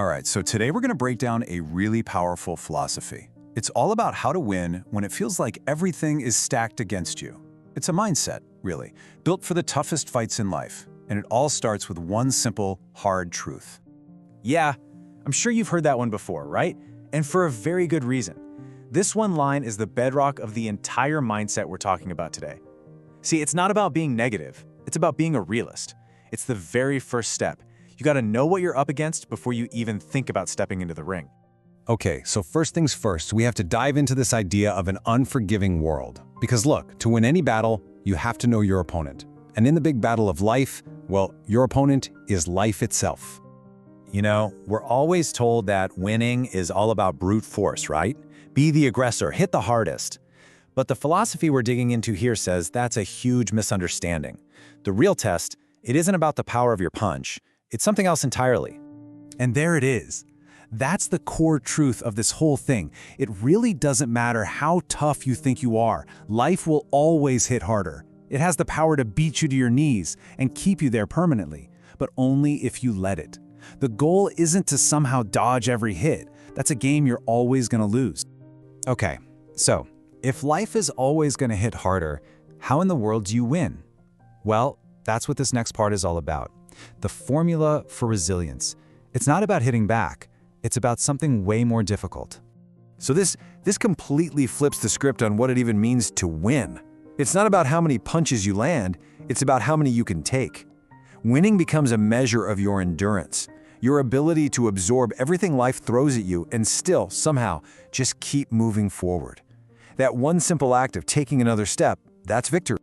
All right, so today we're going to break down a really powerful philosophy. It's all about how to win when it feels like everything is stacked against you. It's a mindset, really, built for the toughest fights in life. And it all starts with one simple, hard truth. Yeah, I'm sure you've heard that one before, right? And for a very good reason. This one line is the bedrock of the entire mindset we're talking about today. See, it's not about being negative. It's about being a realist. It's the very first step. You gotta know what you're up against before you even think about stepping into the ring. Okay, so first things first, we have to dive into this idea of an unforgiving world. Because look, to win any battle, you have to know your opponent. And in the big battle of life, well, your opponent is life itself. You know, we're always told that winning is all about brute force, right? Be the aggressor, hit the hardest. But the philosophy we're digging into here says that's a huge misunderstanding. The real test, it isn't about the power of your punch. It's something else entirely. And there it is. That's the core truth of this whole thing. It really doesn't matter how tough you think you are. Life will always hit harder. It has the power to beat you to your knees and keep you there permanently, but only if you let it. The goal isn't to somehow dodge every hit. That's a game you're always going to lose. Okay, so if life is always going to hit harder, how in the world do you win? Well, that's what this next part is all about. The formula for resilience. It's not about hitting back. It's about something way more difficult. So this completely flips the script on what it even means to win. It's not about how many punches you land, it's about how many you can take. Winning becomes a measure of your endurance, your ability to absorb everything life throws at you and still, somehow, just keep moving forward. That one simple act of taking another step, that's victory.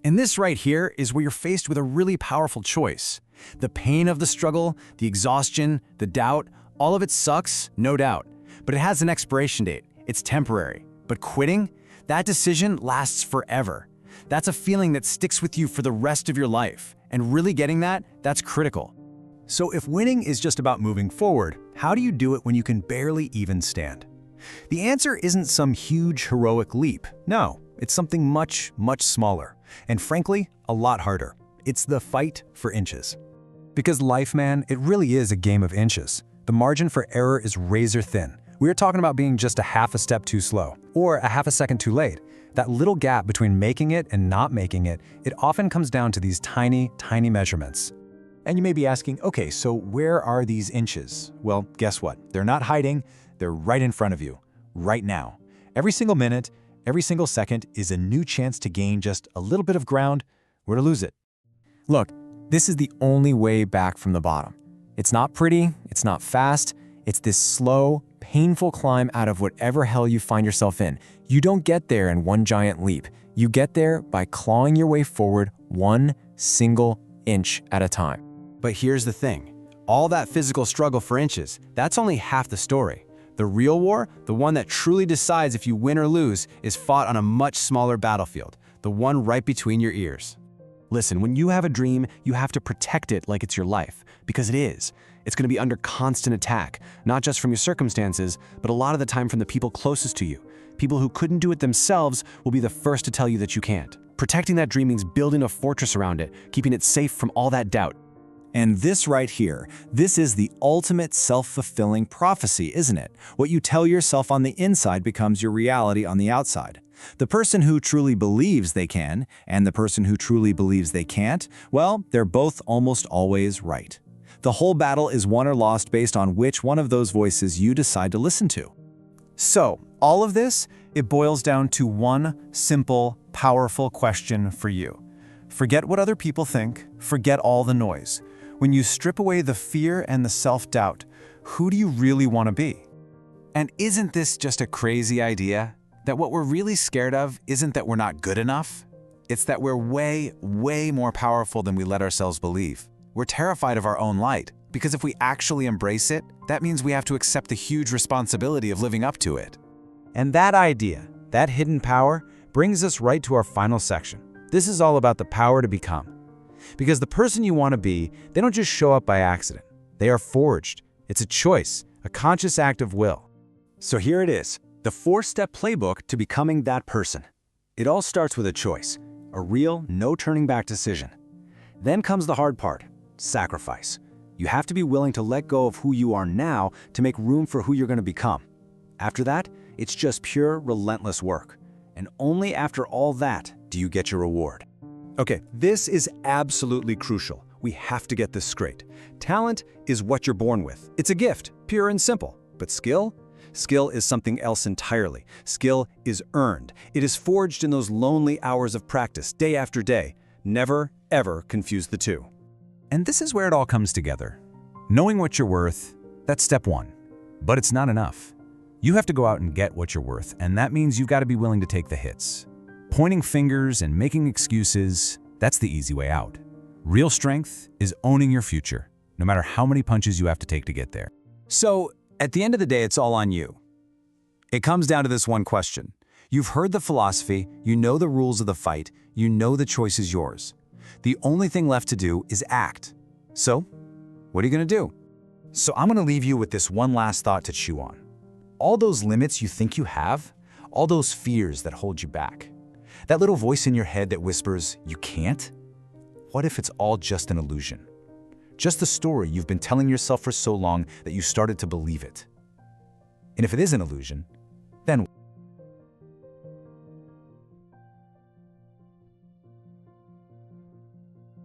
And this right here is where you're faced with a really powerful choice. The pain of the struggle, the exhaustion, the doubt, all of it sucks, no doubt. But it has an expiration date. It's temporary. But quitting? That decision lasts forever. That's a feeling that sticks with you for the rest of your life. And really getting that, that's critical. So if winning is just about moving forward, how do you do it when you can barely even stand? The answer isn't some huge heroic leap. No, it's something much, much smaller. And frankly, a lot harder. It's the fight for inches. Because life, man, it really is a game of inches. The margin for error is razor thin. We're talking about being just a half a step too slow, or a half a second too late. That little gap between making it and not making it, it often comes down to these tiny, tiny measurements. And you may be asking, okay, so where are these inches? Well, guess what? They're not hiding, they're right in front of you, right now. Every single minute, every single second is a new chance to gain just a little bit of ground or to lose it. Look, this is the only way back from the bottom. It's not pretty, it's not fast, it's this slow, painful climb out of whatever hell you find yourself in. You don't get there in one giant leap. You get there by clawing your way forward one single inch at a time. But here's the thing. All that physical struggle for inches, that's only half the story. The real war, the one that truly decides if you win or lose, is fought on a much smaller battlefield, the one right between your ears. Listen, when you have a dream, you have to protect it like it's your life, because it is. It's going to be under constant attack, not just from your circumstances, but a lot of the time from the people closest to you. People who couldn't do it themselves will be the first to tell you that you can't. Protecting that dream means building a fortress around it, keeping it safe from all that doubt. And this right here, this is the ultimate self-fulfilling prophecy, isn't it? What you tell yourself on the inside becomes your reality on the outside. The person who truly believes they can, and the person who truly believes they can't, well, they're both almost always right. The whole battle is won or lost based on which one of those voices you decide to listen to. So, all of this, it boils down to one simple, powerful question for you. Forget what other people think, forget all the noise. When you strip away the fear and the self-doubt, who do you really want to be? And isn't this just a crazy idea? That what we're really scared of isn't that we're not good enough? It's that we're way, way more powerful than we let ourselves believe. We're terrified of our own light, because if we actually embrace it, that means we have to accept the huge responsibility of living up to it. And that idea, that hidden power, brings us right to our final section. This is all about the power to become. Because the person you want to be, they don't just show up by accident. They are forged. It's a choice, a conscious act of will. So here it is, the 4-step playbook to becoming that person. It all starts with a choice, a real, no-turning-back decision. Then comes the hard part, sacrifice. You have to be willing to let go of who you are now to make room for who you're going to become. After that, it's just pure, relentless work. And only after all that do you get your reward. Okay, this is absolutely crucial. We have to get this straight. Talent is what you're born with. It's a gift, pure and simple. But skill? Skill is something else entirely. Skill is earned. It is forged in those lonely hours of practice, day after day. Never, ever confuse the two. And this is where it all comes together. Knowing what you're worth, that's step one. But it's not enough. You have to go out and get what you're worth, and that means you've got to be willing to take the hits. Pointing fingers and making excuses, that's the easy way out. Real strength is owning your future, no matter how many punches you have to take to get there. So, at the end of the day, it's all on you. It comes down to this one question. You've heard the philosophy, you know the rules of the fight, you know the choice is yours. The only thing left to do is act. So, what are you going to do? So I'm going to leave you with this one last thought to chew on. All those limits you think you have, all those fears that hold you back, that little voice in your head that whispers, you can't? What if it's all just an illusion? Just the story you've been telling yourself for so long that you started to believe it. And if it is an illusion, then